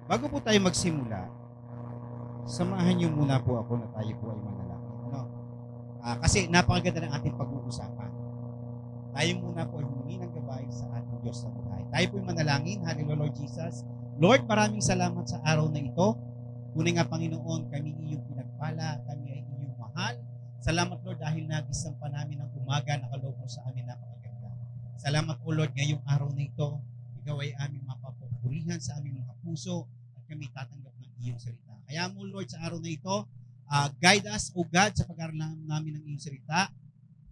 Bago po tayo magsimula, samahan niyo muna po ako na tayo po ay manalangin. Ano? Kasi napakaganda ng ating pag-uusapan. Tayo muna po ay humingi ng gabay sa ating Diyos na buhay. Tayo po ay manalangin. Hallelujah, Lord Jesus. Lord, maraming salamat sa araw na ito. Tunay nga, Panginoon, kami iyong pinagpala, kami ay iyong mahal. Salamat, Lord, dahil nagisang pa namin ang umaga, nakaloob mo sa amin napakaganda. Salamat po, Lord, ngayong araw na ito. Ikaw ay aming mapapupurihan sa aming mga puso at kami tatanggap ng iyong salita. Kaya mo, Lord, sa araw na ito, guide us, O God, sa pag-aaral namin ng iyong salita.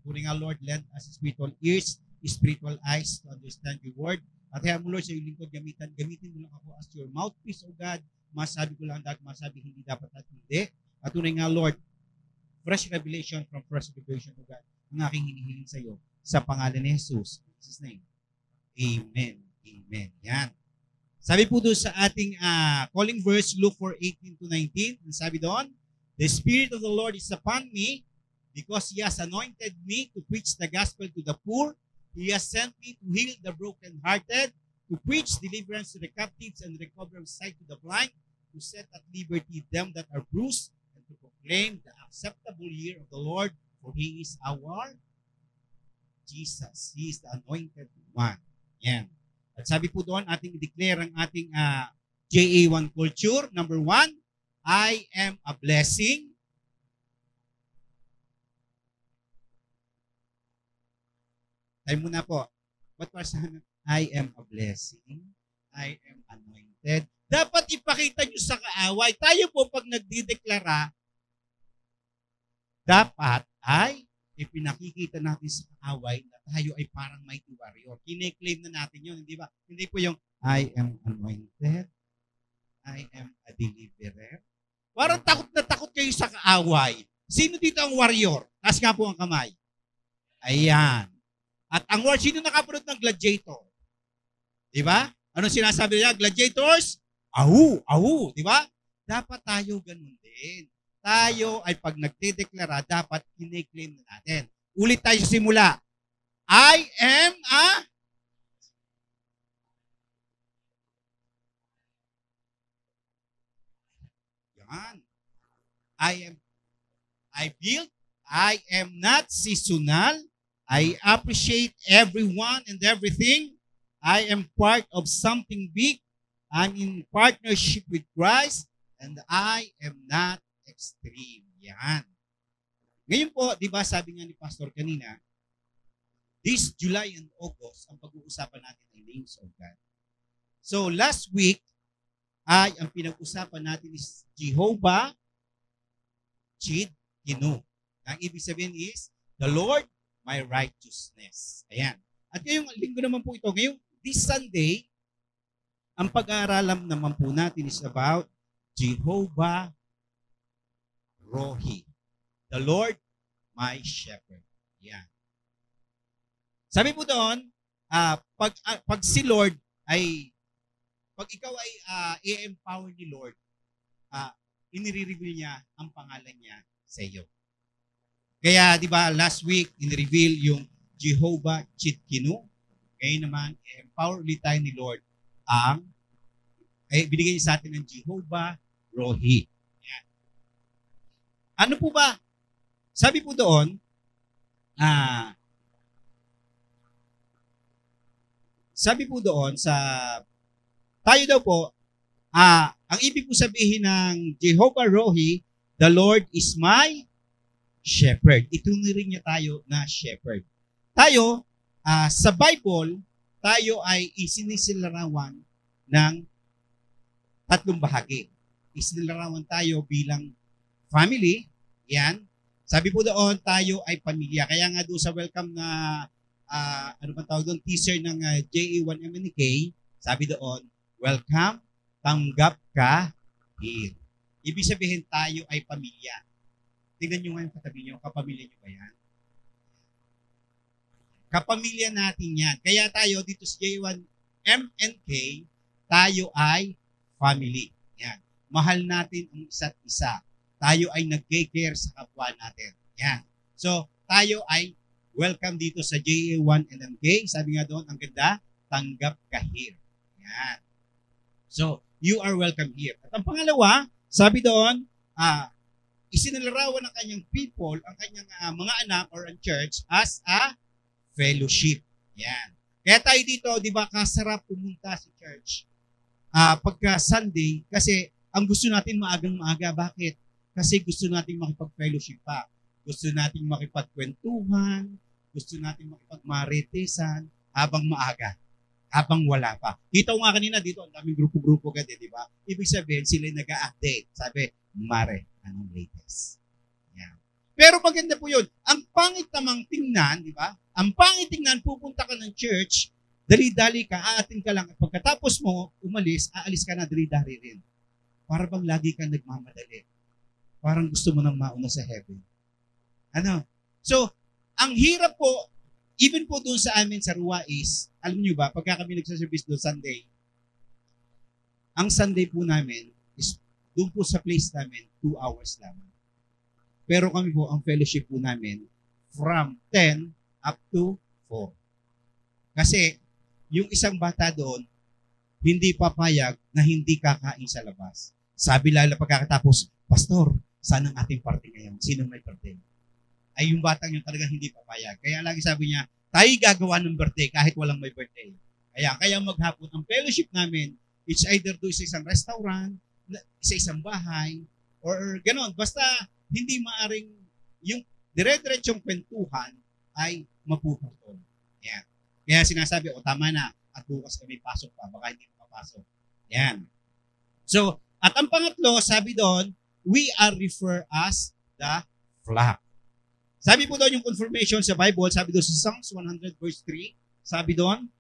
Tunay nga, Lord, lend us spiritual ears, spiritual eyes to understand your word. At kaya mo, Lord, sa iyong lingkod, gamitin mo lang ako as your mouthpiece, O God. Masabi ko lang dapat, masabi hindi dapat at hindi. At tunay nga, Lord, fresh revelation from fresh revelation, O God, ang aking hinihiling sa iyo sa pangalan ni Jesus. In Jesus' name. Amen. Amen. Yan. Sabi po doon sa ating calling verse, Luke 4:18 to 19, sabi doon, the Spirit of the Lord is upon me because He has anointed me to preach the gospel to the poor. He has sent me to heal the brokenhearted, to preach deliverance to the captives and recovery of sight to the blind, to set at liberty them that are bruised, and to proclaim the acceptable year of the Lord, for He is our Jesus. He is the anointed one. Yan. At sabi po doon, ating i-declare ang ating JA1 culture. Number 1, I am a blessing. Tayo muna po. What was I am a blessing? I am anointed. Dapat ipakita nyo sa kaaway. Tayo po pag nagdideklara, dapat ay ipinakikita natin sa kaaway na tayo ay parang mighty warrior. Kine-claim na natin yun, hindi ba? Hindi po yung I am anointed, I am a deliverer. Parang takot na takot kayo sa kaaway. Sino dito ang warrior? Taas nga po ang kamay. Ayan. At ang warrior, sino nakapanood ng Gladiator? Di ba? Ano sinasabi niya? Gladiators? Ahu, ahu. Di ba? Dapat tayo ganun din. Tayo ay pag nagdedeklara, dapat kine-claim na natin. Ulit tayo sa simula. I am a yan. I build. I am not seasonal. I appreciate everyone and everything. I am part of something big. I'm in partnership with Christ. And I am not extreme. Yan. Ngayon po, di ba sabi nga ni Pastor kanina, this July and August, ang pag-uusapan natin ay names of God. So last week, ay ang pinag-usapan natin is Jehovah Tsidkenu. Ang ibig sabihin is, the Lord, my righteousness. Ayan. At ngayong linggo naman po ito, ngayong this Sunday, ang pag-aaralan naman po natin is about Jehovah Rohi. The Lord, my shepherd. Yan. Sabi po doon, pag si Lord ay, pag ikaw ay i-empower ni Lord, inire-reveal niya ang pangalan niya sa iyo. Kaya, di ba, last week, in-reveal yung Jehovah Tsidkenu. Ngayon naman, i-empower ulit tayo ni Lord ang, binigay niya sa atin ng Jehovah Rohi. Yan. Ano po ba? Sabi po doon, tayo daw po, ang ibig po sabihin ng Jehovah Rohi, the Lord is my shepherd. Itunurin niya tayo na shepherd. Tayo, sa Bible, tayo ay isinisilarawan ng tatlong bahagi. Isinilarawan tayo bilang family. Yan. Sabi po doon, tayo ay pamilya. Kaya nga doon sa welcome na, ano ba tawag doon, teaser ng JA1MNK, sabi doon, welcome, tanggap ka here. Ibig sabihin tayo ay pamilya. Tingnan nyo ngayon katabi nyo, kapamilya nyo ba yan? Kapamilya natin yan. Kaya tayo dito sa JA1MNK, tayo ay family. Yan. Mahal natin ang isa't isa. Tayo ay nag-care sa kapwa natin. Yan. So, tayo ay welcome dito sa JA1MNK. Sabi nga doon, ang ganda, tanggap ka here. Yan. So, you are welcome here. At ang pangalawa, sabi doon, isinalarawan ng kanyang people, ang kanyang mga anak or ang church as a fellowship. Yan. Kaya tayo dito, di ba, kasarap pumunta sa church pagka Sunday kasi ang gusto natin maagang maaga. Bakit? Kasi gusto natin makipag-fellowship pa. Gusto natin makipagkwentuhan, gusto natin makipagmaritesan habang maaga, habang wala pa. Kita ko nga kanina dito, ang daming grupo-grupo agad, di ba? Ibig sabihin, sila nag-a-update. Sabi, Mare, anong latest? Yan. Pero maganda po yun. Ang pangit namang tingnan, di ba? Ang pangit tingnan, pupunta ka ng church, dali-dali ka, aatin ka lang. At pagkatapos mo, aalis ka na, dali-dali rin. Para bang lagi ka nagmamadali. Parang gusto mo nang mauna sa heaven. Ano? So, ang hirap po, even po doon sa amin sa Ruwais, alam nyo ba, pagka kami nagsaservice doon Sunday, ang Sunday po namin is doon po sa place namin, 2 hours lamang. Pero kami po, ang fellowship po namin, from 10 up to 4. Kasi, yung isang bata doon, hindi papayag na hindi kakain sa labas. Sabi lalo pagkakatapos, Pastor, saan ang ating party ngayon? Sino may birthday? Ay yung batang yun talaga hindi papayag. Kaya lagi sabi niya, tayo gagawa ng birthday kahit walang may birthday. Kaya maghapon, ang fellowship namin, it's either do sa isang restaurant, sa isang bahay, or gano'n. Basta hindi maaring yung dire-diretsong kwentuhan ay mapuputol. Yan. Kaya sinasabi, tama na, at bukas kami pasok pa, baka hindi papasok. Yan. So, at ang pangatlo, sabi doon, we are referred as the flock. Sabi po doon yung confirmation sa Bible, sabi doon sa Psalms 100 verse 3, sabi doon,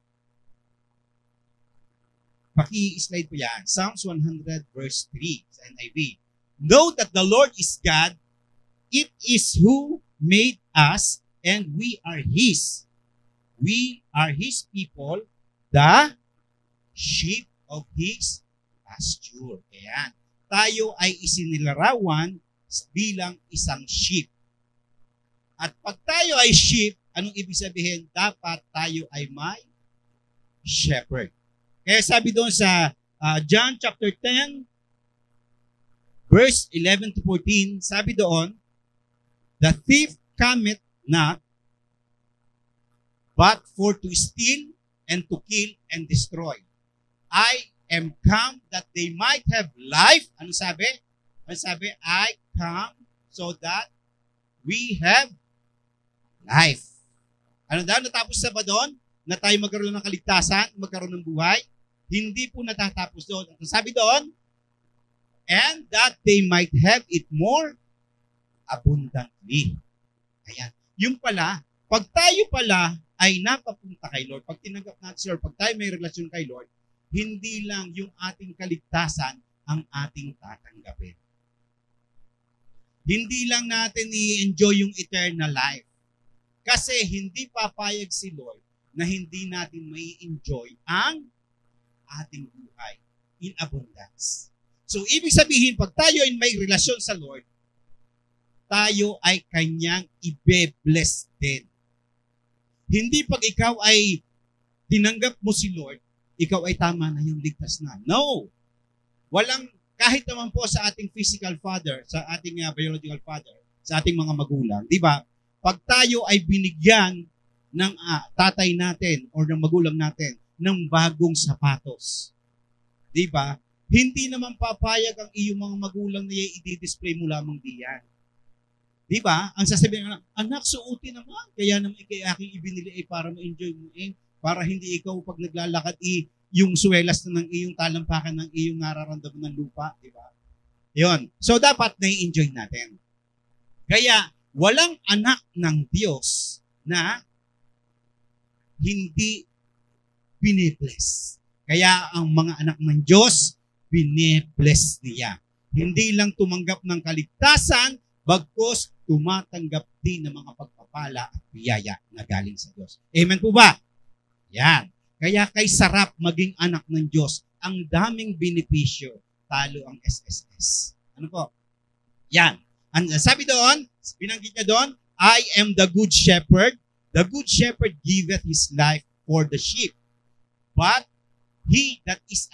paki-slide po yan. Psalms 100 verse 3 sa NIV. Know that the Lord is God. It is who made us and we are His. We are His people, the sheep of His pasture. Ayan. Tayo ay isinilarawan bilang isang sheep. At pag tayo ay sheep, anong ibig sabihin? Dapat tayo ay may shepherd. Kaya sabi doon sa John chapter 10, verse 11 to 14, sabi doon, the thief cometh not, but for to steal and to kill and destroy. I am come that they might have life. Ano sabi? Ano sabi? I come so that we have life. Ano daw? Natapos sa ba doon? Na tayo magkaroon ng kaligtasan, magkaroon ng buhay? Hindi po natatapos doon. Ang sabi doon, and that they might have it more abundantly. Ayan. Yung pala, pag tayo pala ay napapunta kay Lord, pag tinanggap natin, Lord, pag tayo may relasyon kay Lord, hindi lang yung ating kaligtasan ang ating tatanggapin. Hindi lang natin i-enjoy yung eternal life. Kasi hindi papayag si Lord na hindi natin may enjoy ang ating buhay in abundance. So, ibig sabihin, pag tayo ay may relasyon sa Lord, tayo ay kanyang ibe-bless din. Hindi pag ikaw ay tinanggap mo si Lord, ikaw ay tama na yung ligtas na. No! Walang, kahit naman po sa ating physical father, sa ating biological father, sa ating mga magulang, di ba? Pag tayo ay binigyan ng tatay natin or ng magulang natin ng bagong sapatos, di ba? Hindi naman papayag ang iyong mga magulang na i-display mo lamang diyan. Di ba? Ang sasabihin ng anak, suotin naman. Kaya naman ikay aking ibinili para ma-enjoy mo para hindi ikaw pag naglalakad yung suwelas na ng iyong talampakan ng iyong nararamdaman ng lupa. Di ba? Yun. So, dapat na-enjoy natin. Kaya, walang anak ng Diyos na hindi binibless. Kaya, ang mga anak ng Diyos, binibless niya. Hindi lang tumanggap ng kaligtasan, bagkus tumatanggap din ng mga pagpapala at biyaya na galing sa Diyos. Amen po ba? Yan. Kaya kay sarap maging anak ng Diyos. Ang daming benepisyo. Talo ang SSS. Ano po? Yan. Sabi doon, binanggit niya doon, I am the good shepherd. The good shepherd giveth his life for the sheep. But he that is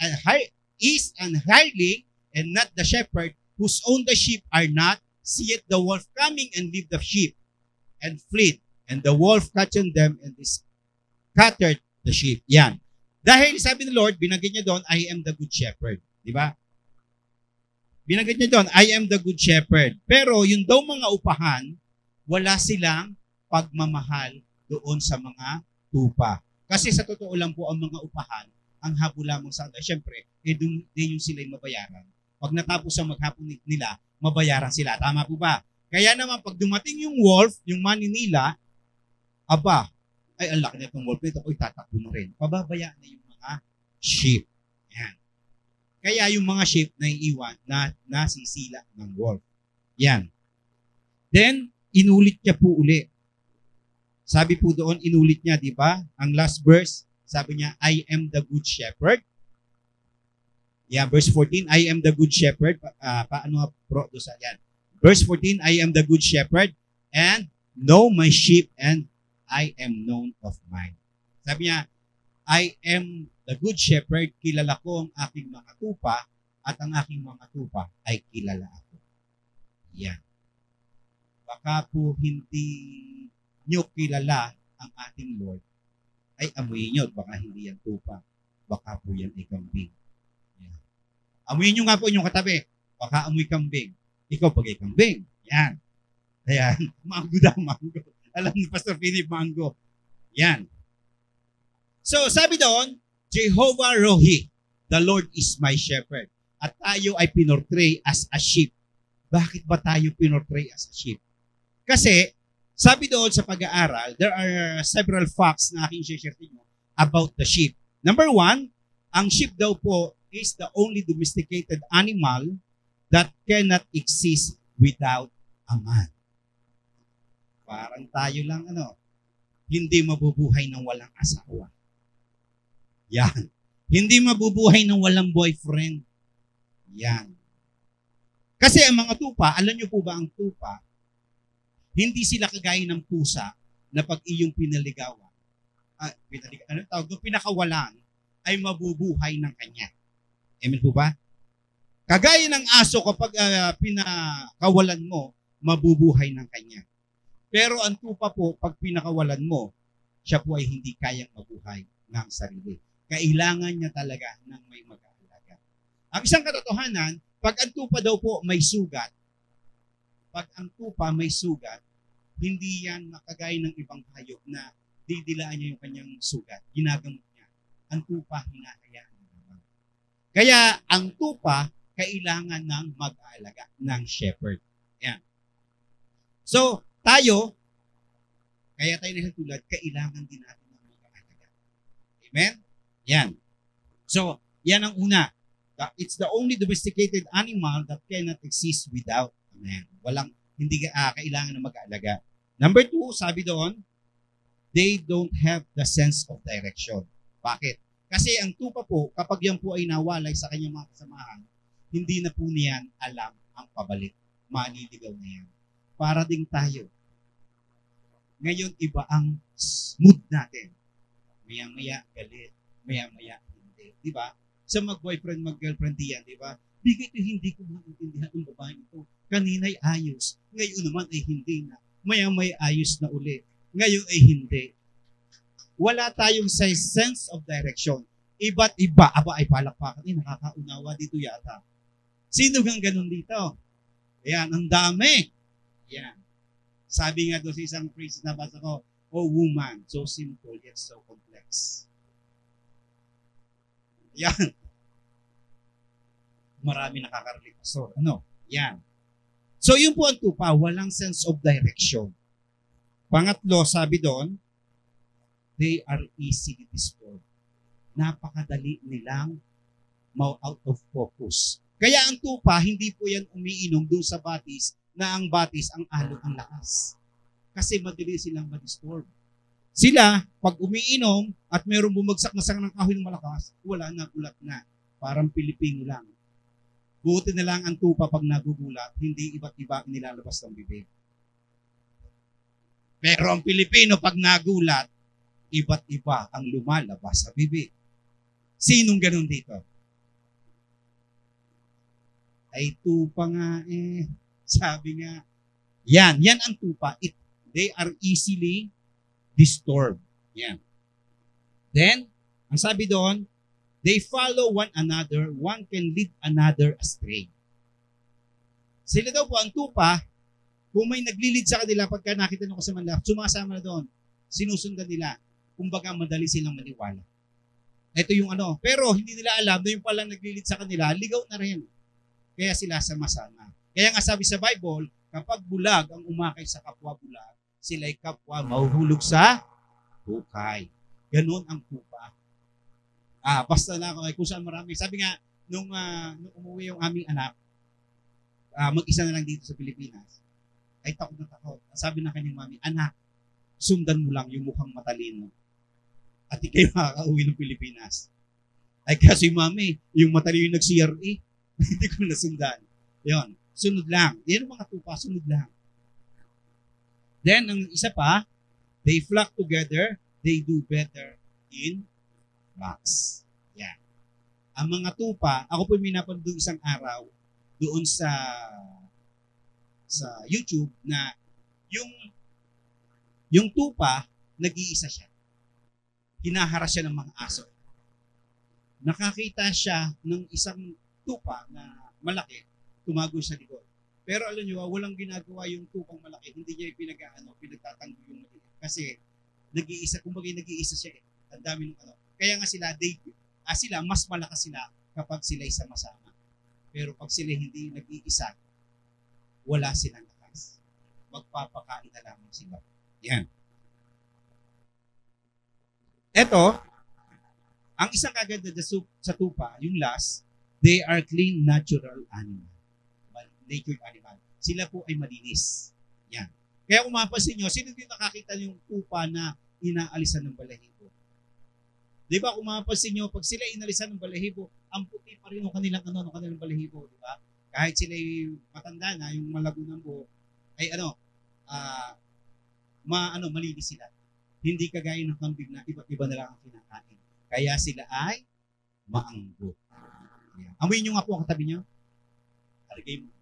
is an hireling and not the shepherd, whose own the sheep are not, seeth the wolf coming and leave the sheep and fleet. And the wolf catching them and scattered the sheep. Yan. Dahil sabi ng Lord, binanggit niya doon, I am the good shepherd. Di ba? Binanggit niya doon, I am the good shepherd. Pero yung daw mga upahan, wala silang pagmamahal doon sa mga tupa. Kasi sa totoo lang po, ang mga upahan, ang habol lamang sa kanila. Siyempre, din yung sila'y mabayaran. Pag natapos ang maghapon nila, mabayaran sila. Tama po ba? Kaya naman, pag dumating yung wolf, yung maninila, aba, ay ang laki na itong wolf nito, oy, tatakbo na rin. Pababayaan na yung mga sheep. Yan. Kaya yung mga sheep na iiwan na nasisila ng wolf. Yan. Then, inulit niya po uli. Sabi po doon, inulit niya, di ba? Ang last verse, sabi niya, I am the good shepherd. Yeah, verse 14, I am the good shepherd. Paano bro do sa yan? Verse 14, I am the good shepherd and know my sheep and I am known of mine. Sabi niya, I am the good shepherd, kilala ko ang aking mga tupa at ang aking mga tupa ay kilala ako. Yan. Baka po hindi nyo kilala ang ating Lord, ay amuyin nyo. Baka hindi yan tupa. Baka po yan ay kambing. Yan. Amuyin nyo nga po inyong katabi. Baka amoy kambing. Ikaw pag ay kambing. Yan. Ayan. Mango daw, mango. Alam ni Pastor Philip, mango. Yan. So, sabi doon, Jehovah Rohi, the Lord is my shepherd. At tayo ay pinortray as a sheep. Bakit ba tayo pinortray as a sheep? Kasi, sabi doon sa pag-aaral, there are several facts na aking share mo about the sheep. Number one, ang sheep daw po is the only domesticated animal that cannot exist without a man. Parang tayo lang, hindi mabubuhay ng walang asawa. Yan. Hindi mabubuhay ng walang boyfriend. Yan. Kasi ang mga tupa, alam niyo po ba ang tupa, hindi sila kagaya ng pusa na pag iyong pinaligawan, pinakawalan, ay mabubuhay ng kanya. Amen po ba? Kagaya ng aso kapag pinakawalan mo, mabubuhay ng kanya. Pero ang tupa po, pag pinakawalan mo, siya po ay hindi kayang mabuhay ng sarili. Kailangan niya talaga ng may mag-aalaga. Ang isang katotohanan, pag ang tupa daw po may sugat, hindi yan makagaya ng ibang hayop na didilaan niya yung kanyang sugat. Ginagamot niya. Ang tupa, hinahayaan niya naman. Kaya ang tupa, kailangan ng mag-aalaga ng shepherd. Yan. So, tayo, kaya tayo nahitulad, kailangan din natin ng mag-aalaga. Amen? Yan. So, yan ang una. It's the only domesticated animal that cannot exist without a man. Hindi kailangan ng mag-aalaga. Number two, sabi doon, they don't have the sense of direction. Bakit? Kasi ang tupa po, kapag yan po ay nawalay sa kanyang mga kasamahan, hindi na po niyan alam ang pabalik. Maliligaw na yan. Para ding tayo. Ngayon, iba ang mood natin. Maya-maya, galit. Maya-maya, hindi. Diba? Sa mag-boyfriend, mag-girlfriend diyan, diba? Bigay ito, hindi ko maintindihan ang babae ito. Kanina'y ayos. Ngayon naman ay hindi na. Maya-maya ayos na uli. Ngayon ay hindi. Wala tayong sense of direction. Iba't iba. Aba ay palakpakan. Nakakaunawa dito yata. Sino kang ganun dito? Ayan, ang dami. Ayan. Sabi nga doon sa isang phrase na basa ko, oh woman, so simple yet so complex. Ayan. Marami nakakarelate. So, yan. So, yun po ang tupa, walang sense of direction. Pangatlo, sabi doon, they are easily disturbed. Napakadali nilang out of focus. Kaya ang tupa, hindi po yan umiinom doon sa batis na ang batis ang alon ang lakas. Kasi madali silang ma-disturb. Sila, pag umiinom at mayroong bumagsak na sang ng kahoy ng malakas, wala na, gulat na. Parang Pilipino lang. Buti na lang ang tupa pag nagugulat, hindi iba't iba nilalabas ng bibig. Pero ang Pilipino pag nagulat, iba't iba ang lumalabas sa bibig. Sinong ganun dito? Ay tupa nga eh. Sabi nga, yan ang tupa. They are easily disturbed. Yan. Then, ang sabi doon, they follow one another, one can lead another astray. Sila daw po, ang tupa, kung may naglilid sa kanila, pagka nakita nyo kasama nila, sumasama na doon, sinusundan nila. Kumbaga, madali silang maniwala. Ito yung ano. Pero hindi nila alam na yung palang naglilid sa kanila, ligaw na rin. Kaya sila sama-sama. Kaya nga sabi sa Bible, kapag bulag ang umakay sa kapwa bulag, sila'y kapwa mahuhulog sa hukay. Ganon ang tupa. Basta na ako, kung saan marami. Sabi nga, nung umuwi yung aming anak, mag-isa na lang dito sa Pilipinas, ay takot na takot. Sabi ng kanyang mami, anak, sundan mo lang yung mukhang matalino. At ikay makaka-uwi ng Pilipinas. Ay kasi mami, yung matalino yung nag-CRA, hindi ko nasundan. Yun, sunod lang. Yan ang mga tupa, sunod lang. Then, ang isa pa, they flock together, they do better in flocks. Yan. Ang mga tupa, ako po may napanood isang araw doon sa YouTube na yung tupa, nag-iisa siya. Hinaharas siya ng mga aso. Nakakita siya ng isang tupa na malaki, tumago sa likod. Pero alam niyo, walang ginagawa yung tupang malaki. Hindi niya pinagtatanggol yung malaki. Kasi nag-iisa, kumbaga nag-iisa siya eh. Ang dami ng ano. Kaya nga sila, mas malakas sila kapag sila sama-sama. Pero pag sila hindi nag-iisa, wala silang lakas. Magpapakain na lamang sila. Yan. Ito, ang isang kaganda sa tupa, yung last, they are clean, natural animal. Natured animal. Sila po ay malinis. Yan. Kaya kung mapapansin nyo, sino din nakakita yung tupa na inaalisan ng balahibo? Di ba kung mapapansin nyo, pag sila inalisan ng balahibo, ang puti pa rin ng kanilang balahibo, di ba? Kahit sila matanda na, yung malago ng buhok, ay malinis sila. Hindi kagaya ng kambing na iba't iba na lang ang kinakain. Kaya sila ay maanggo. Yan. Amoy nyo nga po ang katabi nyo. Harigay mo.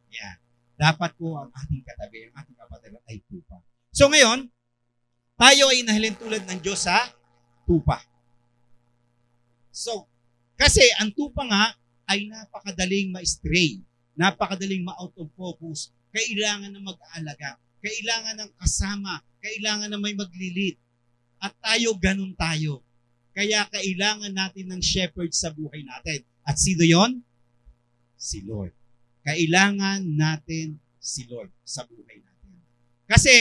Yan. Dapat po ang ating katabi, ang ating kapatid ay tupa. So ngayon, tayo ay nahalin tulad ng Diyos sa tupa. So, kasi ang tupa nga ay napakadaling ma-stray, napakadaling ma-out of focus, kailangan na mag-aalaga, kailangan ng kasama, kailangan na may maglilid. At tayo, ganun tayo. Kaya kailangan natin ng shepherd sa buhay natin. At sino yon? Si Lord. Kailangan natin si Lord sa buhay natin. Kasi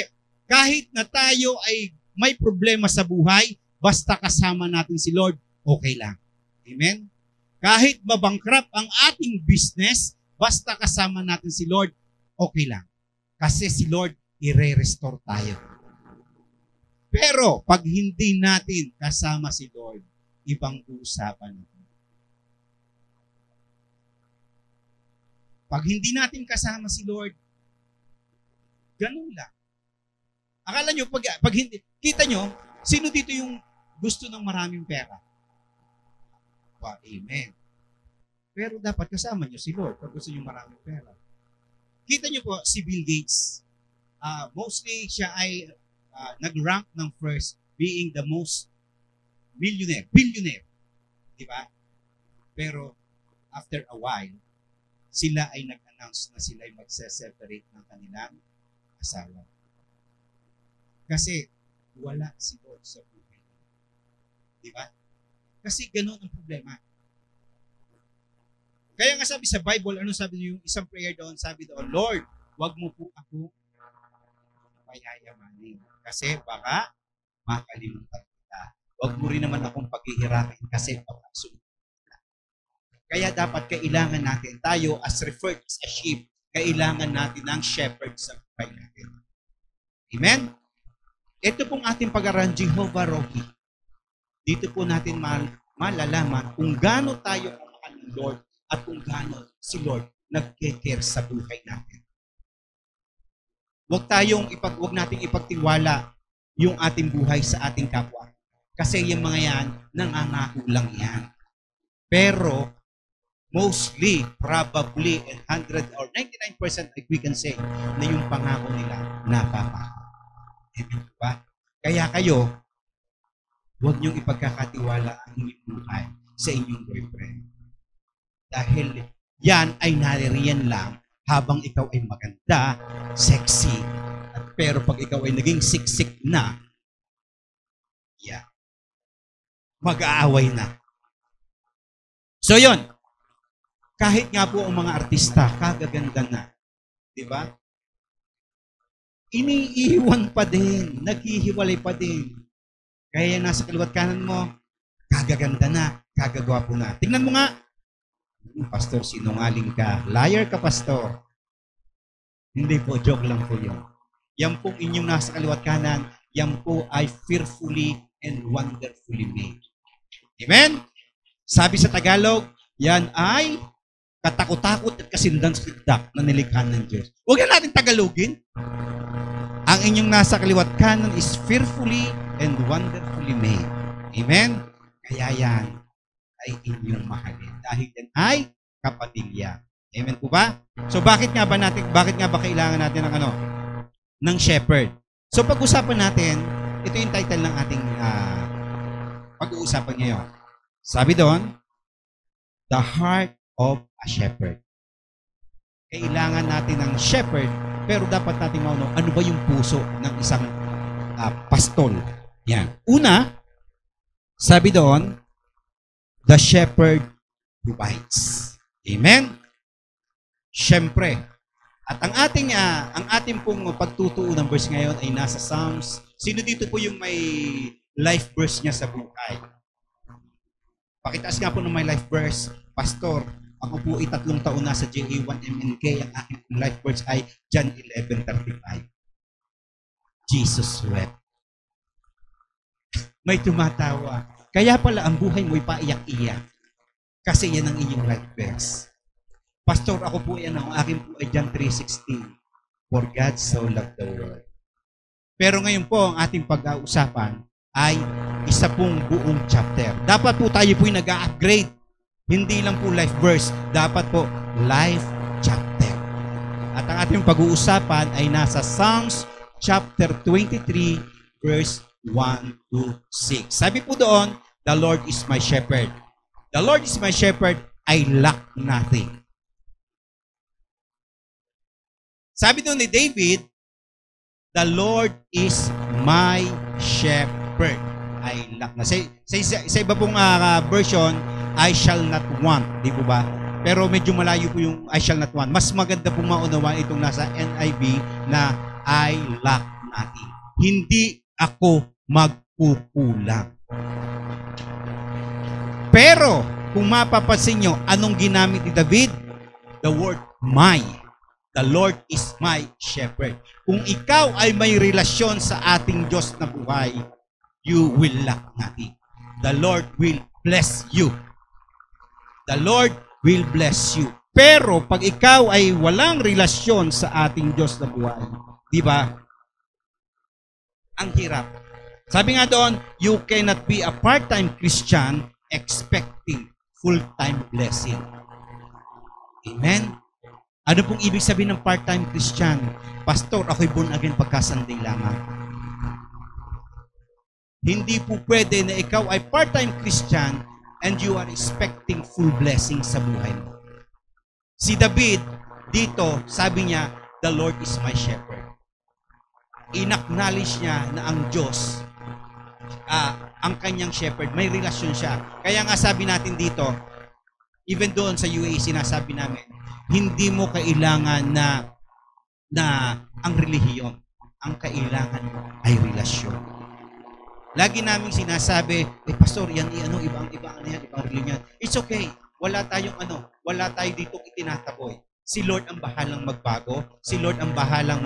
kahit na tayo ay may problema sa buhay, basta kasama natin si Lord, okay lang. Amen? Kahit mabangkrap ang ating business, basta kasama natin si Lord, okay lang. Kasi si Lord, i-restore tayo. Pero pag hindi natin kasama si Lord, ibang usapan natin. Pag hindi natin kasama si Lord, ganun lang. Akala nyo, pag hindi, kita nyo, sino dito yung gusto ng maraming pera? Amen. Pero dapat kasama nyo si Lord pag gusto nyo maraming pera. Kita nyo po, si Bill Gates, mostly siya ay nag-rank ng first being the most billionaire. Diba? Pero after a while, sila ay nag-announce na sila ay magse-separate ng kanilang asawa. Kasi wala si Lord sa buhay. Diba? Kasi ganun ang problema. Kaya nga sabi sa Bible, ano sabi niyo, yung isang prayer doon, sabi doon, Lord, wag mo po ako payayamanin. Kasi baka makalimutan kita. Wag mo rin naman akong paghihiramin kasi papagsunod. Kaya dapat kailangan natin, tayo as referred as a sheep, kailangan natin ng shepherd sa buhay natin. Amen? Ito pong ating pag-aralan, Jehovah Rohi. Dito po natin malalaman kung gaano tayo ang mahal ng Lord at kung gaano si Lord nag-care sa buhay natin. Huwag nating ipagtiwala yung ating buhay sa ating kapwa. Kasi yung mga yan, nangangako lang yan. Pero, mostly, probably, and 100 or 99% we can say na yung pangako nila napapako. Amen ba? Kaya kayo, huwag niyong ipagkakatiwala ang inyong buhay sa inyong boyfriend. Dahil yan ay naririyan lang habang ikaw ay maganda, sexy, pero pag ikaw ay naging siksik na, mag-aaway na. So yon, kahit nga po ang mga artista, kagaganda na. Di ba? Iniiwan pa din, naghihiwalay pa din. Kaya nasa kaliwat kanan mo, kagaganda na, kagagwapo na. Tingnan mo nga, pastor, sinungaling ka. Liar ka, pastor. Hindi po, joke lang po yun. Yan pong inyong nasa kaliwat kanan, yan po ay fearfully and wonderfully made. Amen? Sabi sa Tagalog, yan ay katakot-takot at kasindan-sindak na nilikha ng Diyos. Huwag na natin Tagalogin. Ang inyong nasa kaliwat kanan is fearfully and wonderfully made. Amen? Kaya yan ay inyong mahalin. Dahil yan ay kapamilya. Amen po ba? So bakit nga ba kailangan natin ng ng shepherd? So pag-usapan natin, ito yung title ng ating pag-uusapan ngayon. Sabi doon, The Heart of a Shepherd. Kailangan natin ng shepherd, pero dapat natin mauno, ano ba yung puso ng isang pastol? Yan. Una, sabi doon, the shepherd provides. Amen? Siyempre. At ang ating pong pagtutuo ng verse ngayon ay nasa Psalms. Sino dito po yung may life verse niya sa buhay? Pakitaas nga po ng may life verse. Pastor, ako po ay 3 taon na sa JA1MNK. Ang aking life verse ay John 11:35. Jesus wept. May tumatawa. Kaya pala ang buhay mo ay paiyak-iyak. Kasi yan ang inyong life verse. Pastor, ako po yan. Ang akin po ay John 3:16. For God so loved the world. Pero ngayon po, ang ating pag-uusapan ay isa pong buong chapter. Dapat po tayo po yung nag-upgrade. Hindi lang po life verse. Dapat po life chapter. At ang ating pag-uusapan ay nasa Psalms chapter 23 verse 1-6. Sabi po doon, the Lord is my shepherd. The Lord is my shepherd, I lack nothing. Sabi doon ni David, the Lord is my shepherd. I lack nothing. Sa iba pong version, I shall not want. Di po ba? Pero medyo malayo po yung I shall not want. Mas maganda pong maunawaan itong nasa NIV na I lack nothing. Hindi ako magkukulang. Pero, kung mapapansin nyo, anong ginamit ni David? The word my. The Lord is my shepherd. Kung ikaw ay may relasyon sa ating Diyos na buhay, you will lack nothing. The Lord will bless you. The Lord will bless you. Pero pag ikaw ay walang relasyon sa ating Diyos na buhay, di ba? Ang hirap. Sabi nga doon, you cannot be a part-time Christian expecting full-time blessing. Amen? Ano pong ibig sabihin ng part-time Christian? Pastor, ako'y born again pagka-Sunday lamang. Hindi po pwede na ikaw ay part-time Christian and you are expecting full blessing sa buhay mo. Si David, dito, sabi niya, the Lord is my shepherd. In-acknowledge niya na ang Diyos, ang kanyang shepherd, may relasyon siya. Kaya nga sabi natin dito, even doon sa UAE, sinasabi namin, hindi mo kailangan na ang relihiyon. Ang kailangan mo ay relasyon. Lagi naming sinasabi, pastor, yan ibang relihiyon. It's okay. Wala tayong wala tayo ditong itinataboy. Si Lord ang bahalang magbago. Si Lord ang bahalang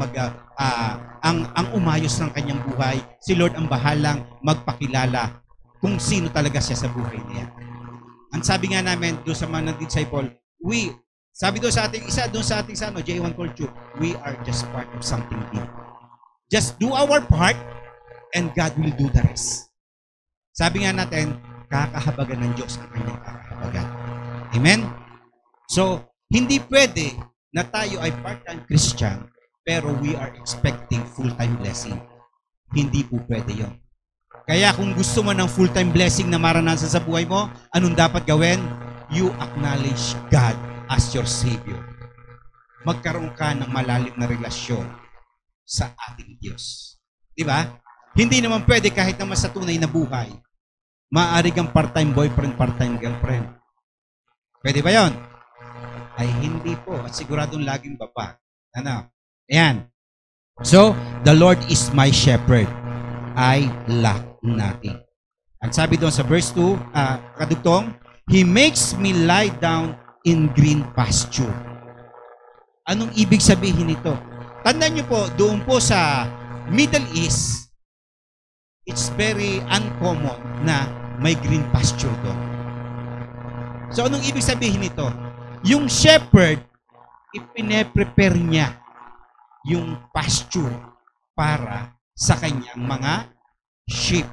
ang umayos ng kanyang buhay. Si Lord ang bahalang magpakilala kung sino talaga siya sa buhay niya. Ang sabi nga namin doon sa mga disciple, sabi doon sa ating J1 culture, we are just part of something big. Just do our part and God will do the rest. Sabi nga natin, kakahabagan ng Diyos ang kanyang kakahabagan. Amen? So, hindi pwede na tayo ay part-time Christian pero we are expecting full-time blessing. Hindi po pwede yon. Kaya kung gusto mo ng full-time blessing na maranasan sa buhay mo, anong dapat gawin? You acknowledge God as your Savior. Magkaroon ka ng malalim na relasyon sa ating Diyos. Di ba? Hindi naman pwede kahit naman sa tunay na buhay, maaari kang part-time boyfriend, part-time girlfriend. Pwede ba yon? Ay hindi po. At siguradong laging baba. Ano? Ayan. So, the Lord is my shepherd. I lack nothing. At sabi doon sa verse 2, kadugtong, He makes me lie down in green pasture. Anong ibig sabihin nito? Tandaan niyo po, doon po sa Middle East, it's very uncommon na may green pasture doon. So, anong ibig sabihin nito? Yung shepherd, ipine-prepare niya yung pasture para sa kanyang mga sheep.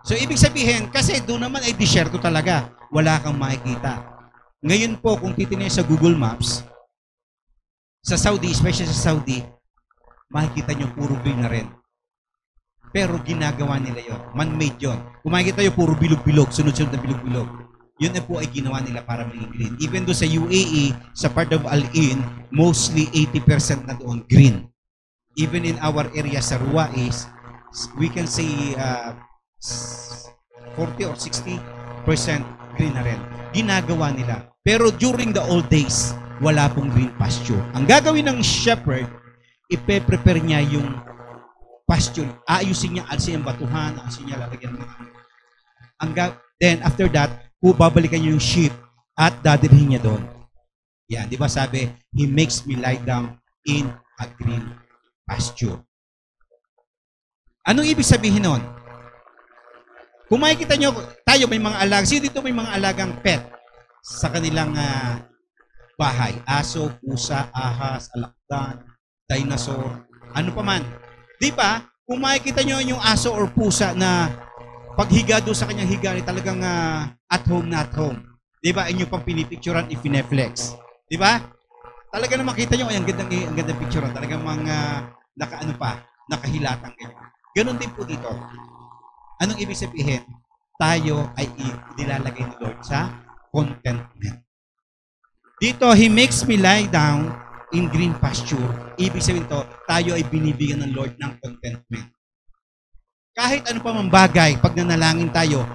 So, ibig sabihin, kasi doon naman ay disyerto talaga. Wala kang makikita. Ngayon po, kung titingnan sa Google Maps, sa Saudi, especially sa Saudi, makikita nyo puro green na rin. Pero ginagawa nila yon, man-made yon. Kung makikita nyo, puro bilog-bilog, sunod-sunod na bilog-bilog. Yun na po ay ginawa nila para maging green. Even doon sa UAE, sa part of Al-In, mostly 80% na doon green. Even in our area sa Ruwais, we can say 40 or 60% green na rin. Ginagawa nila. Pero during the old days, wala pong green pasture. Ang gagawin ng shepherd, ipe-prepare niya yung pasture. Ayusin niya, alisin yung batuhan, alisin niya, lalagyan ng then after that, babalikan niya yung sheep at dadalhin niya doon. Yan, di ba sabi, He makes me lie down in a green pasture. Anong ibig sabihin nun? Kung makikita nyo, tayo may mga alaga. Sino dito may mga alagang pet sa kanilang bahay? Aso, pusa, ahas, alakdan, dinosaur, ano pa man. Di ba? Kung makikita nyo yung aso or pusa na paghiga doon sa kanyang higa, talagang at home na at home. Di ba? Inyo pang pinipicturan, ipineflex. Di ba? Talaga na makita nyo, ay ang gandang picturean. Talagang mga nakahilatang ganyan. Ganon din po dito. Anong ibig sabihin? Tayo ay nilalagay ni Lord sa contentment. Dito, He makes me lie down in green pasture. Ibig sabihin to, tayo ay binibigyan ng Lord ng contentment. Kahit ano pa mang bagay, pag nanalangin tayo,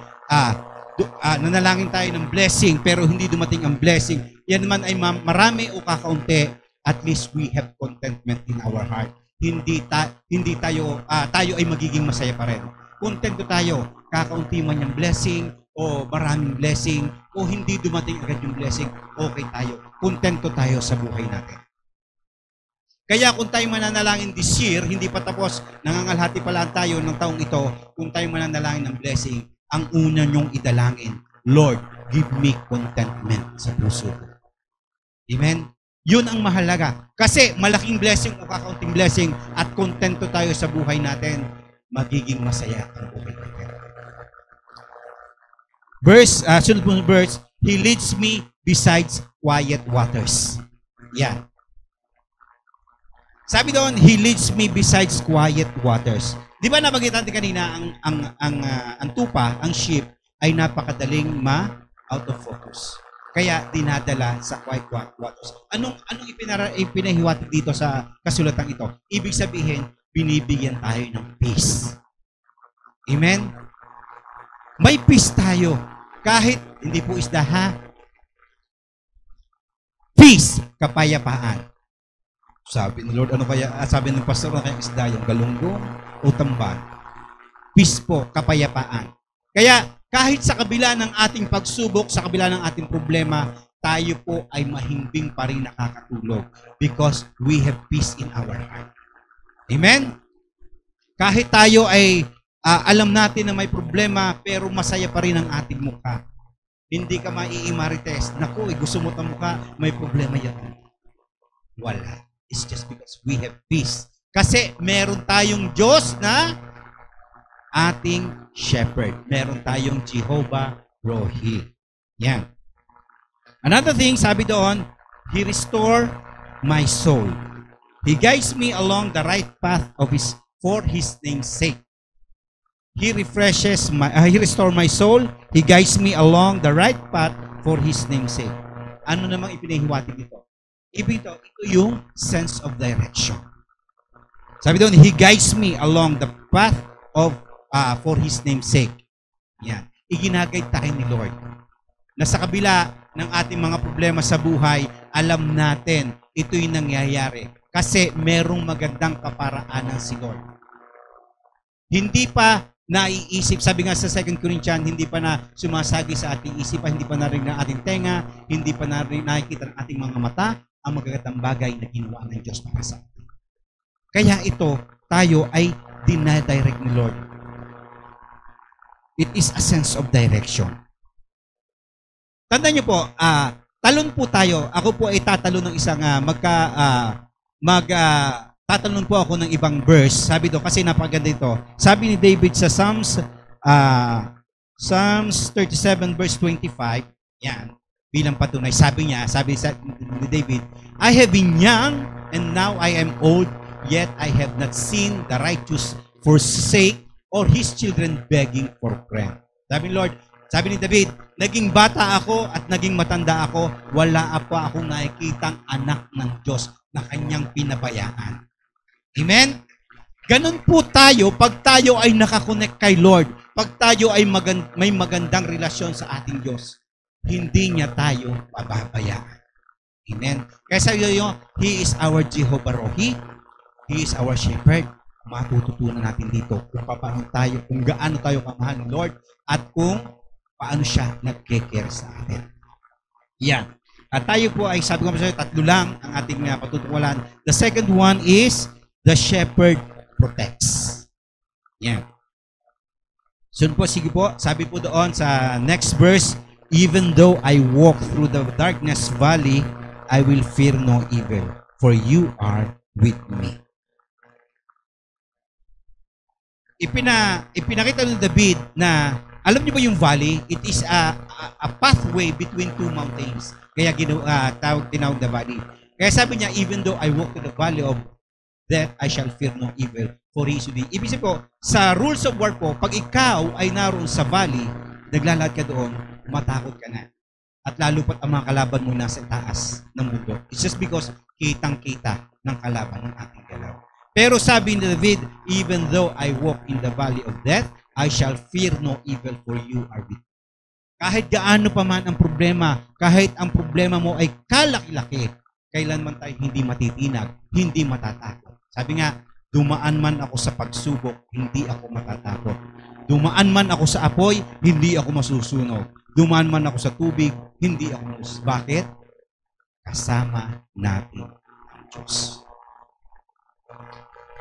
nanalangin tayo ng blessing, pero hindi dumating ang blessing, yan man ay marami o kakaunti, at least we have contentment in our heart. Hindi tayo ay magiging masaya pa rin. Kontento tayo, kakaunti man yung blessing, o maraming blessing, o hindi dumating agad yung blessing, okay tayo. Kontento tayo sa buhay natin. Kaya kung tayo mananalangin this year, hindi pa tapos, nangangalhati pala tayo ng taong ito, kung tayo mananalangin ng blessing, ang una nyong idalangin, Lord, give me contentment sa puso ko. Amen? Yun ang mahalaga. Kasi malaking blessing o kakaunting blessing at kontento tayo sa buhay natin, magiging masaya ang buhay natin. Sunod po verse, He leads me besides quiet waters. Yeah. Sabi doon, He leads me besides quiet waters. Di ba nabanggit natin kanina ang tupa, ang sheep, ay napakadaling out of focus. Kaya dinadala sa quiet waters. Anong ipinahiwatig dito sa kasulatan ito? Ibig sabihin, binibigyan tayo ng peace. Amen? May peace tayo. Kahit hindi po isda, ha? Peace, kapayapaan. Sabi ni Lord, ano kaya, sabi ng pastor, ano kaya isda yung galunggong o tambag? Peace po, kapayapaan. Kaya kahit sa kabila ng ating pagsubok, sa kabila ng ating problema, tayo po ay mahimbing pa rin nakakatulog because we have peace in our heart. Amen? Kahit tayo ay alam natin na may problema, pero masaya pa rin ang ating mukha. Hindi ka maiimarites. Naku, gusto mo ang mukha, may problema yan. Wala. It's just because we have peace. Kasi meron tayong Diyos na ating shepherd. Meron tayong Jehovah Rohi. Yan. Another thing, sabi doon, He restore my soul. He guides me along the right path of for His name's sake. He restore my soul. He guides me along the right path for His name's sake. Ano namang ipinahiwatig dito? Ito yung sense of direction. Sabi doon, He guides me along the path of for His name's sake. Yan. Iginagay tayo ni Lord. Na sa kabila ng ating mga problema sa buhay, alam natin ito'y nangyayari. Kasi merong magandang kaparaanan si Lord. Hindi pa naiisip, sabi nga sa 2 Corinthians, hindi pa na sumasagi sa ating isipan, hindi pa narinig ng ating tenga, hindi pa nakikita ng ating mga mata, ang magagandang bagay na ginawa ng Diyos para sa atin. Kaya ito, tayo ay dinadirect ni Lord. It is a sense of direction. Tandaan niyo po, talon po tayo. Ako po ay tatalon ng isang tatalon po ako ng ibang verse. Sabi do kasi napakaganda ito. Sabi ni David sa Psalms 37 verse 25, yan, bilang patunay. Sabi ni David, I have been young and now I am old, yet I have not seen the righteous forsake or his children begging for bread. Sabi ni David, naging bata ako at naging matanda ako, wala pa akong nakikitang anak ng Diyos na kanyang pinabayaan. Amen? Ganun po tayo pag tayo ay nakakonect kay Lord, pag tayo ay may magandang relasyon sa ating Diyos, hindi niya tayo pababayaan. Amen? Kaya sabi niyo, He is our Jehovah Rohi, He is our shepherd. Matututunan natin dito kung paano tayo, kung gaano tayo kamahal ng Lord at kung paano siya nag-care sa atin. Yan. At tayo po ay, sabi ko sa tatlo lang ang ating patutukulan. The second one is, the shepherd protects. Yan. So po, sige po, sabi po doon sa next verse, even though I walk through the darkness valley, I will fear no evil, for you are with me. Ipinakita ni David na, alam niyo ba yung valley? It is a pathway between two mountains. Kaya tinawag na valley. Kaya sabi niya, even though I walk to the valley of death, I shall fear no evil, for He is with me. Ibig sabihin po, sa rules of war po, pag ikaw ay naroon sa valley, naglalakad ka doon, matakot ka na. At lalo pat ang mga kalaban mo nasa taas ng mundo. It's just because kitang-kita ng kalaban ng ating galaw. Pero sabi ni David, even though I walk in the valley of death, I shall fear no evil, for you are with me. Kahit gaano pa man ang problema, kahit ang problema mo ay kalaki-laki, kailanman tayo hindi matitinag, hindi matatakot. Sabi nga, dumaan man ako sa pagsubok, hindi ako matatakot. Dumaan man ako sa apoy, hindi ako masusunog. Dumaan man ako sa tubig, hindi ako masus. Bakit? Kasama natin ang Diyos.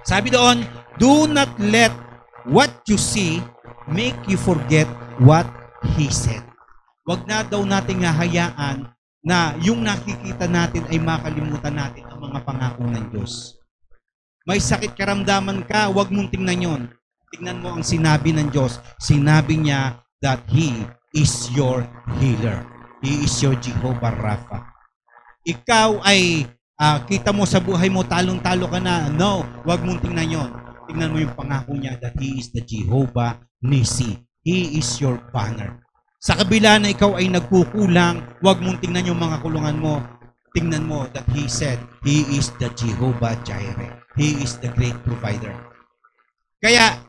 Sabi doon, do not let what you see make you forget what He said. Wag na daw nating hahayaan na yung nakikita natin ay makalimutan natin ang mga pangako ng Diyos. May sakit karamdaman ka, wag mong tingnan yon. Tingnan mo ang sinabi ng Diyos. Sinabi niya that He is your healer. He is your Jehovah Rapha. Ikaw ay kita mo sa buhay mo, talong-talo ka na. No, wag mong tingnan yon. Tingnan mo yung pangako niya that He is the Jehovah Nisi. He is your banner. Sa kabila na ikaw ay nagkukulang, wag mong tingnan yung mga kulungan mo. Tingnan mo that He said, He is the Jehovah Jireh. He is the great provider. Kaya,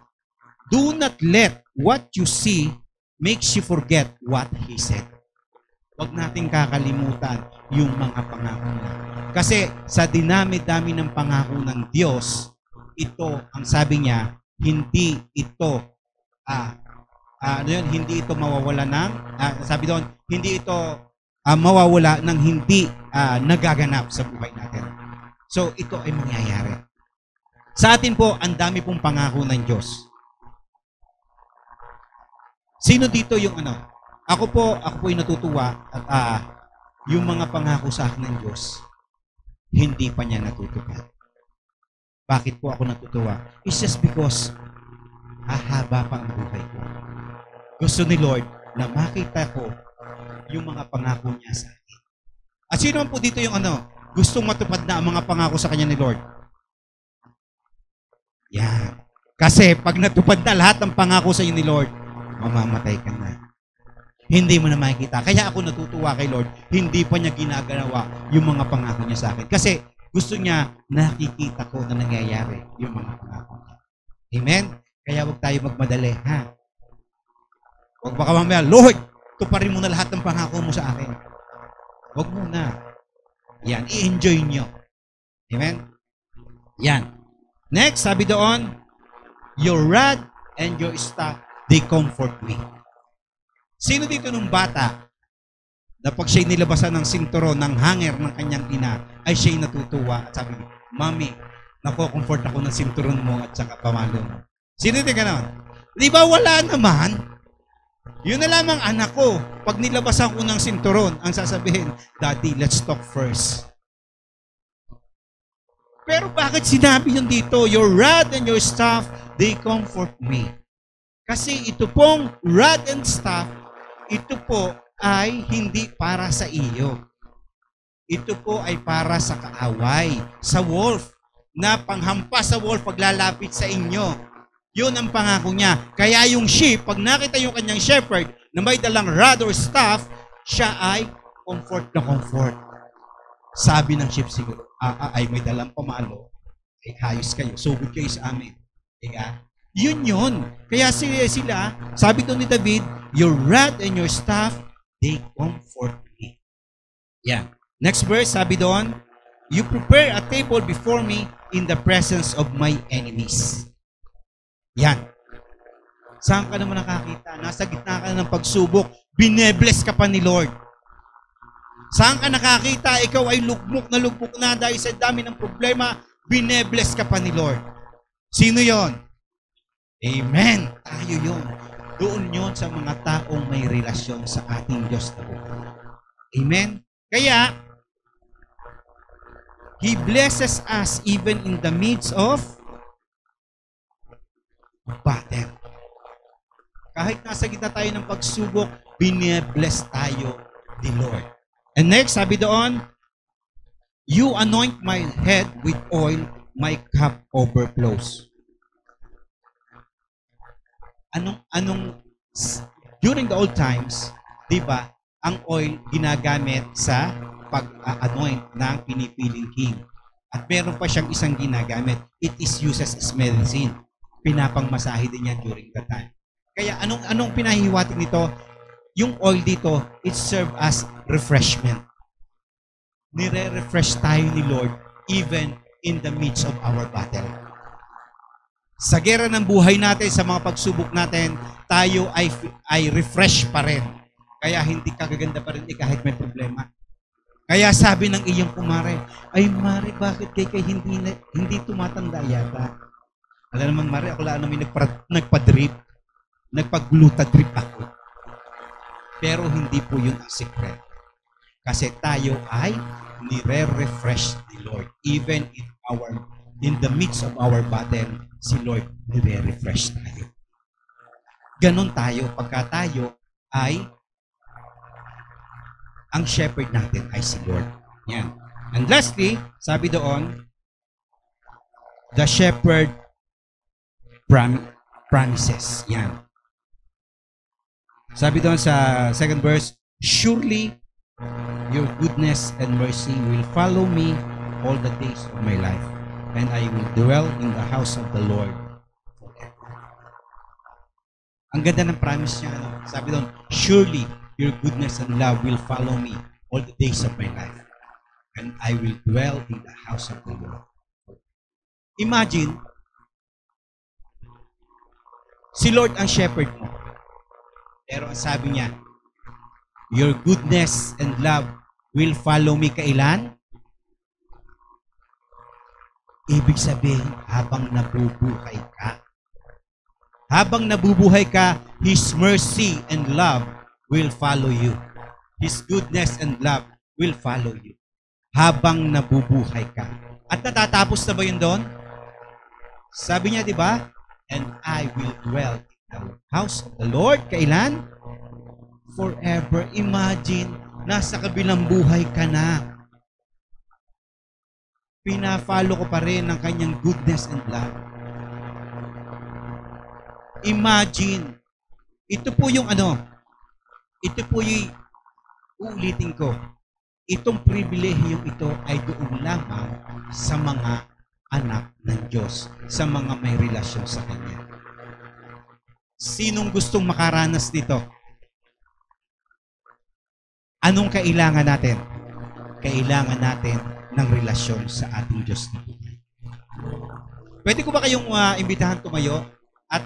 do not let what you see makes you forget what He said. Huwag nating kakalimutan yung mga pangako niya. Kasi sa dinami-dami ng pangako ng Diyos, ito, ang sabi niya, hindi ito hindi ito mawawala ng sabi doon, hindi ito mawawala ng hindi nagaganap sa buhay natin. So, ito ay mangyayari. Sa atin po, ang dami pong pangako ng Diyos. Sino dito yung Ako po ay natutuwa at yung mga pangako sa akin ng Diyos, hindi pa niya natutupad. Bakit po ako natutuwa? It's just because hahaba pa ang buhay ko. Gusto ni Lord na makita ko yung mga pangako niya sa akin. At sino man po dito yung gustong matupad na ang mga pangako sa kanya ni Lord? Yan. Kasi pag natupad na lahat ng pangako sa iyo ni Lord, mamamatay ka na. Hindi mo na makikita. Kaya ako natutuwa kay Lord, hindi pa niya ginagawa yung mga pangako niya sa akin. Kasi gusto niya nakikita ko na nangyayari yung mga pangako niya. Amen? Kaya huwag tayo magmadali, ha? Huwag baka mamaya, Lord, tuparin mo na lahat ng pangako mo sa akin. Huwag muna. Yan, i-enjoy nyo. Amen? Yan. Next, sabi doon, your rod and your staff, they comfort me. Sino dito nung bata na pag siya'y nilabasan ng sinturon, ng hanger ng kanyang ina, ay siya'y natutuwa at sabi, Mami, nako-comfort ako ng sinturon mo at saka pamalo mo. Sino dito ganon? Di ba wala naman? Yun na lamang anak ko. Pag nilabasan ko ng sinturon, ang sasabihin, Daddy, let's talk first. Pero bakit sinabi yun dito? Your rod and your staff, they comfort me. Kasi ito pong rod and staff, ito po ay hindi para sa iyo. Ito po ay para sa kaaway, sa wolf, na panghampas sa wolf paglalapit sa inyo. Yun ang pangako niya. Kaya yung sheep, pag nakita yung kanyang shepherd na may dalang rod or staff, siya ay comfort na comfort. Sabi ng sheep siguro, ay may dalang pamalo, ay hayos kayo, sugod kayo sa amin. Kaya, yun. Kaya sila, sabi doon ni David, your rod and your staff, they comfort me. Yeah. Next verse, sabi doon, you prepare a table before me in the presence of my enemies. Yan. Saan ka naman nakakita? Nasa gitna ka ng pagsubok, binebless ka pa ni Lord. Saan ka nakakita? Ikaw ay lugmok na dahil sa dami ng problema, binebless ka pa ni Lord. Sino yon? Amen. Tayo yon. Doon yon sa mga taong may relasyon sa ating Diyos na buhay. Amen. Kaya, He blesses us even in the midst of battle. Kahit nasa gitna tayo ng pagsubok, bine-bless tayo ni Lord. And next, sabi doon, you anoint my head with oil, my cup overflows. During the old times, di ba, ang oil ginagamit sa pag-anoint ng pinipiling king. At meron pa siyang isang ginagamit. It is used as medicine. Pinapangmasahe din yan during the time. Kaya anong pinahihiwatig nito? Yung oil dito, it serve as refreshment. Nire-refresh tayo ni Lord even in the midst of our battle. Sa gera ng buhay natin, sa mga pagsubok natin, tayo ay refresh pa rin. Kaya hindi kagaganda pa rin kahit may problema. Kaya sabi ng iyong kumare, ay Mare, bakit kay hindi tumatanda yata? Alam naman Mare, ako lang namin nagpa-drip, nagpag-gluta-drip ako. Pero hindi po yun ang secret. Kasi tayo ay nire-refresh ni Lord. Even in the midst of our battle, si Lord nire-refresh tayo. Ganon tayo pagka tayo ay ang shepherd natin ay si Lord. Yan. And lastly, sabi doon, the shepherd promises. Yan. Sabi doon sa second verse, surely your goodness and mercy will follow me all the days of my life, and I will dwell in the house of the Lord forever. Ang ganda ng promise niya. Sabi doon, surely your goodness and love will follow me all the days of my life, and I will dwell in the house of the Lord. Imagine, si Lord ang shepherd mo. Pero ang sabi niya, your goodness and love will follow me kailan? Ibig sabihin, habang nabubuhay ka. Habang nabubuhay ka, His mercy and love will follow you. His goodness and love will follow you. Habang nabubuhay ka. At natatapos na ba yun doon? Sabi niya, di ba? And I will dwell in the house of the Lord. Kailan? Forever. Imagine, Nasa kabilang buhay ka na. Pina-follow ko pa rin ang kanyang goodness and love. Imagine, ito po yung uulitin ko. Itong pribilehiyong ito ay doon lamang sa mga anak ng Diyos, sa mga may relasyon sa Kanya. Sinong gustong makaranas nito? Anong kailangan natin? Kailangan natin ng relasyon sa ating Diyos na buhay. Pwede ko ba kayong imbitahan tumayo at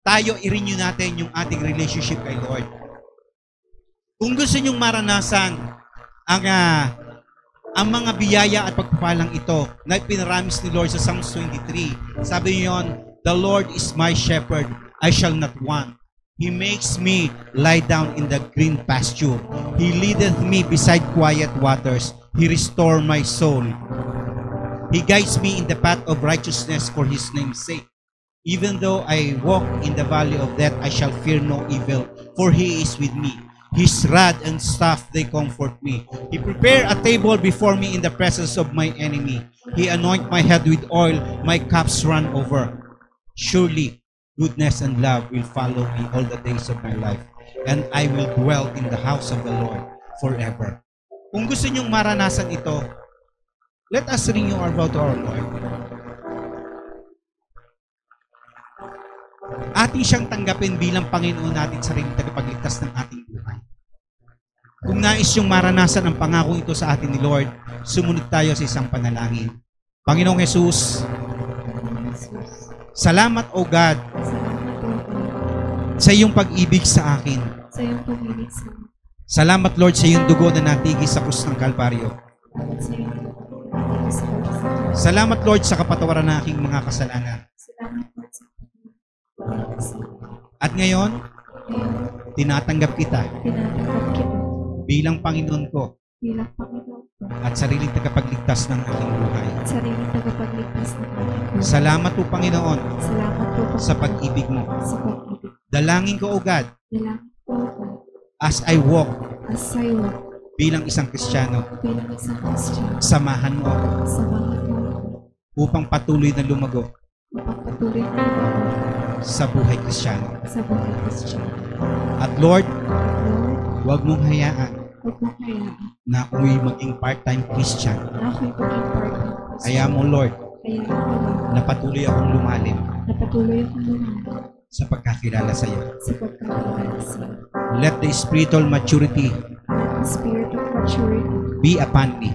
tayo i-renew natin yung ating relationship kay Lord? Kung gusto nyong maranasan ang mga biyaya at pagpapalang ito na pinaramis ni Lord sa Psalms 23, sabi niyo, "The Lord is my shepherd, I shall not want. He makes me lie down in the green pasture. He leadeth me beside quiet waters. He restores my soul. He guides me in the path of righteousness for His name's sake. Even though I walk in the valley of death, I shall fear no evil, for He is with me. His rod and staff, they comfort me. He prepare a table before me in the presence of my enemy. He anoint my head with oil, my cups run over. Surely, goodness and love will follow me all the days of my life, and I will dwell in the house of the Lord forever." Kung gusto nyong maranasan ito, let us renew our vow to our Lord. Ating siyang tanggapin bilang Panginoon natin sa ring tagapagligtas ng ating buhay. Kung nais yung maranasan ang pangako ito sa atin ni Lord, sumunod tayo sa isang panalangin. Panginoong Jesus, salamat o God sa iyong pag-ibig sa akin. Salamat Lord sa iyong dugo na natigis sa krus ng Kalbaryo. Salamat Lord sa kapatawaran ng aking mga kasalanan. At ngayon, tinatanggap kita bilang Panginoon ko at sariling tagapagligtas ng aking buhay. Salamat po Panginoon sa pag-ibig mo. Dalangin ko o God, as I walk bilang isang Kristiyano, samahan mo ako upang patuloy na lumago sa buhay Kristiyano. At Lord, huwag mong hayaan na ako'y maging part-time Christian. Kaya mo Lord, na patuloy akong lumalim sa pagkakilala sa iyo. Let the spiritual maturity be upon me.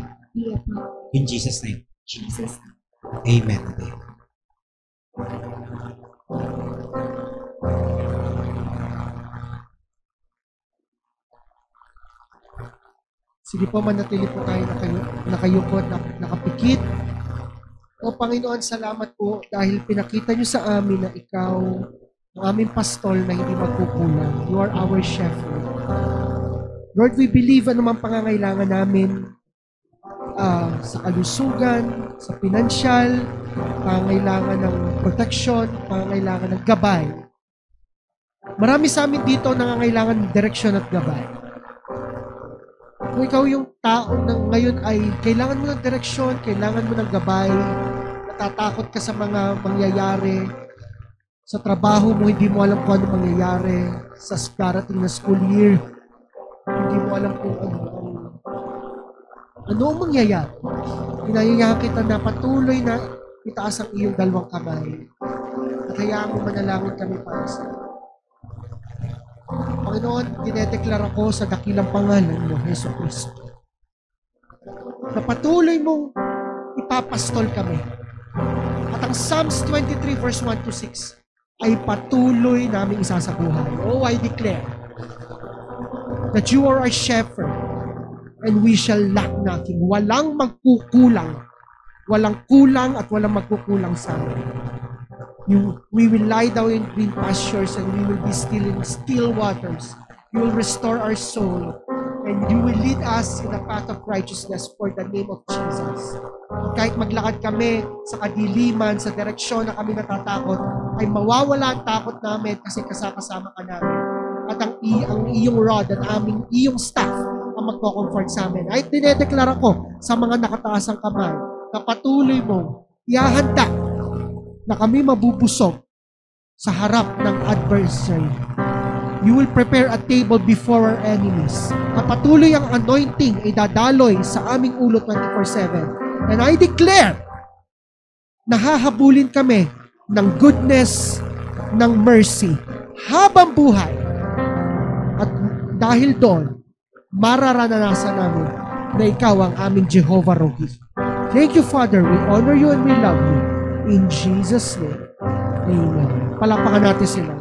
In Jesus' name. Amen. Sige po, manatili po tayo nakayukod, nakapikit. O Panginoon, salamat po dahil pinakita niyo sa amin na ikaw, ang aming pastol na hindi magkukulang. You are our shepherd. Lord, we believe anumang pangangailangan namin sa kalusugan, sa pinansyal, pangangailangan ng protection, pangangailangan ng gabay. Marami sa amin dito nangangailangan ng direksyon at gabay. Kung ikaw yung tao na ngayon ay kailangan mo ng direksyon, kailangan mo ng gabay, natatakot ka sa mga mangyayari, sa trabaho mo, hindi mo alam kung ano mangyayari, sa darating na school year, hindi mo alam kung ano ang mangyayari. Inayayahan kita na patuloy na itaas ang iyong dalawang kamay. At hayaan mo manalangin kami para sa iyo. Panginoon, dinedeklara ko sa dakilang pangalan mo, Hesus Kristo, na patuloy mong ipapastol kami. At ang Psalms 23 verse 1 to 6 ay patuloy namin isasabuhay. Oh, I declare that you are our shepherd and we shall lack nothing. Walang magkukulang. Walang kulang at walang magkukulang sa amin. We will lie down in green pastures and we will be still in still waters. You will restore our soul and you will lead us in the path of righteousness for the name of Jesus. Kahit maglakad kami sa kadiliman, sa direksyon na kami natatakot, ay mawawala ang takot namin kasi kasama ka namin. At ang iyong rod at iyong staff ang magko-comfort sa amin. Ay, dinedeklara ko sa mga nakataas ang kamay na patuloy mong ihahanda na kami mabubusog sa harap ng adversary. You will prepare a table before our enemies. Na patuloy ang anointing ay dadaloy sa aming ulo 24/7. And I declare na hahabulin kami ng goodness, ng mercy, habang buhay. At dahil doon, mararanasan namin na ikaw ang aming Jehovah Rohi. Thank you, Father. We honor you and we love you. In Jesus' name, amen. Palakpakan natin sila.